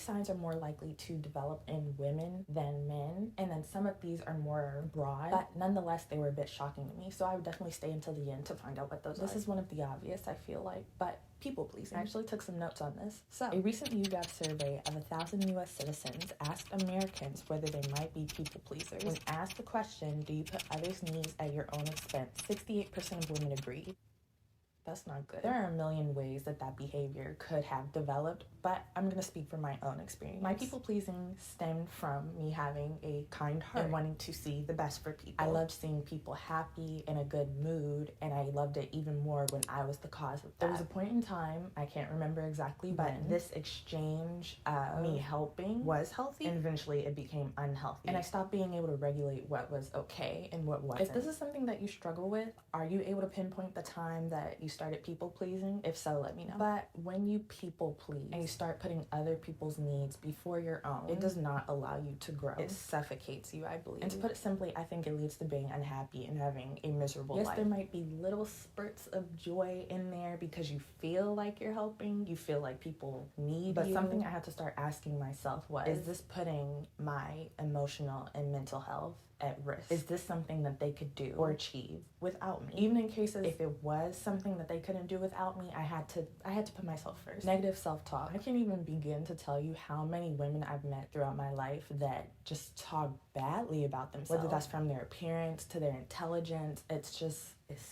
signs are more likely to develop in women than men, and then some of these are more broad, but nonetheless they were a bit shocking to me, so I would definitely stay until the end to find out what those are. This is one of the obvious, I feel like, but people pleasing. I actually took some notes on this. So, a recent YouGov survey of 1,000 U.S. citizens asked Americans whether they might be people pleasers. When asked the question, do you put others' needs at your own expense, 68% of women agreed. That's not good. There are a million ways that behavior could have developed, but I'm going to speak from my own experience. My people-pleasing stemmed from me having a kind heart and wanting to see the best for people. I loved seeing people happy, in a good mood, and I loved it even more when I was the cause of that. There was a point in time, I can't remember exactly when, this exchange of me helping was healthy, and eventually it became unhealthy. And I stopped being able to regulate what was okay and what wasn't. If this is something that you struggle with, are you able to pinpoint the time that you started people pleasing? If so, let me know. But when you people please and you start putting other people's needs before your own, it does not allow you to grow. It suffocates you, I believe. And to put it simply, I think it leads to being unhappy and having a miserable life. Yes, there might be little spurts of joy in there because you feel like you're helping, you feel like people need you. But something I had to start asking myself was, is this putting my emotional and mental health at risk? Is this something that they could do or achieve without me? Even in cases if it was something that they couldn't do without me, I had to put myself first. Negative self-talk. I can't even begin to tell you how many women I've met throughout my life that just talk badly about themselves. Whether that's from their appearance to their intelligence, it's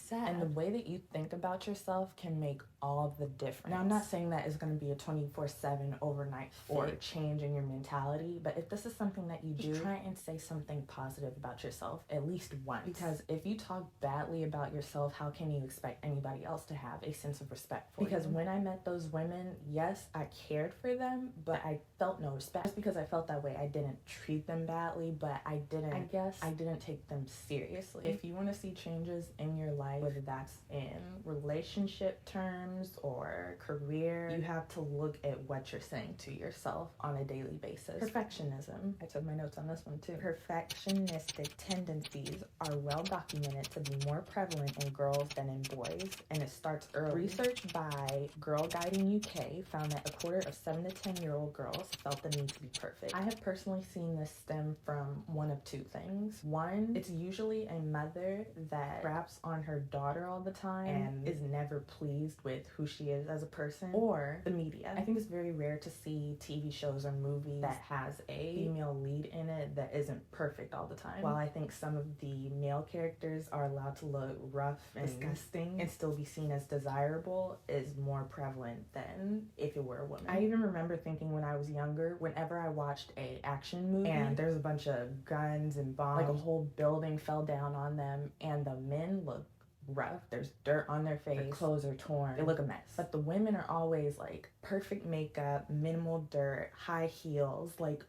sad. And the way that you think about yourself can make all the difference. Now, I'm not saying that it's going to be a 24/7 overnight or change in your mentality, but if this is something that you do, try and say something positive about yourself at least once. Because if you talk badly about yourself, how can you expect anybody else to have a sense of respect for you? Because when I met those women, yes, I cared for them, but I felt no respect. Just because I felt that way, I didn't treat them badly, but I didn't take them seriously. If you want to see changes in your life, whether that's in relationship terms or career, you have to look at what you're saying to yourself on a daily basis. Perfectionism. I took my notes on this one too. Perfectionistic tendencies are well documented to be more prevalent in girls than in boys, and it starts early. Research by Girl Guiding UK found that a quarter of 7 to 10-year-old girls felt the need to be perfect. I have personally seen this stem from one of two things. One, it's usually a mother that craps on her daughter all the time and is never pleased with who she is as a person, or the media. I think it's very rare to see TV shows or movies that has a female lead in it that isn't perfect all the time. While I think some of the male characters are allowed to look rough and disgusting and still be seen as desirable, is more prevalent than if it were a woman. I even remember thinking when I was younger, whenever I watched a action movie and there's a bunch of guns and bombs, like a whole building fell down on them, and the men look rough, there's dirt on their face, their clothes are torn, they look a mess. But the women are always like perfect makeup, minimal dirt, high heels, like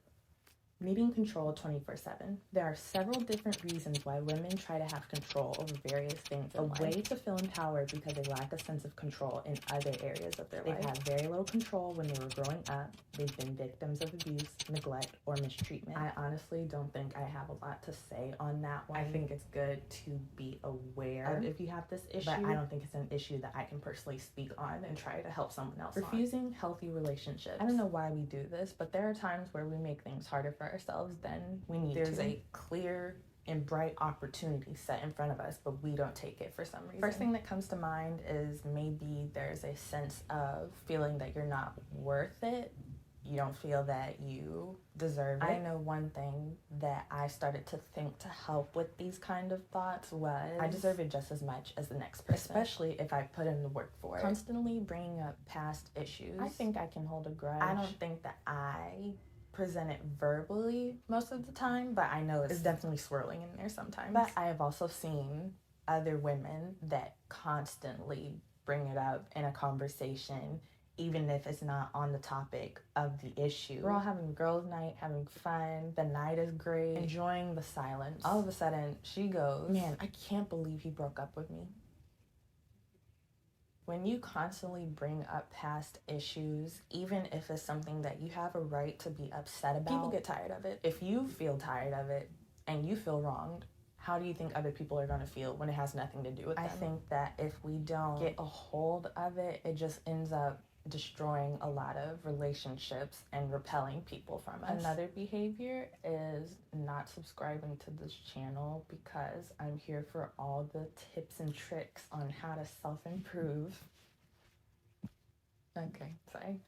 needing control 24/7. There are several different reasons why women try to have control over various things in life. A way to feel empowered because they lack a sense of control in other areas of their life. They've had very little control when they were growing up. They've been victims of abuse, neglect, or mistreatment. I honestly don't think I have a lot to say on that one. I think it's good to be aware of if you have this issue, but I don't think it's an issue that I can personally speak on and try to help someone else. Refusing healthy relationships. I don't know why we do this, but there are times where we make things harder for ourselves than we need. There's a clear and bright opportunity set in front of us, but we don't take it for some reason. First thing that comes to mind is maybe there's a sense of feeling that you're not worth it. You don't feel that you deserve it. I know one thing that I started to think to help with these kind of thoughts was, I deserve it just as much as the next person, especially if I put in the work for it. Constantly bringing up past issues. I think I can hold a grudge. I don't think that I present it verbally most of the time, but I know it's definitely swirling in there sometimes. But I have also seen other women that constantly bring it up in a conversation, even if it's not on the topic of the issue. We're all having girls' night, having fun, the night is great, enjoying the silence. All of a sudden, she goes, "Man, I can't believe he broke up with me." When you constantly bring up past issues, even if it's something that you have a right to be upset about, people get tired of it. If you feel tired of it and you feel wronged, how do you think other people are going to feel when it has nothing to do with them? I think that if we don't get a hold of it, it just ends up destroying a lot of relationships and repelling people from us. Another behavior is not subscribing to this channel because I'm here for all the tips and tricks on how to self-improve. Okay, sorry.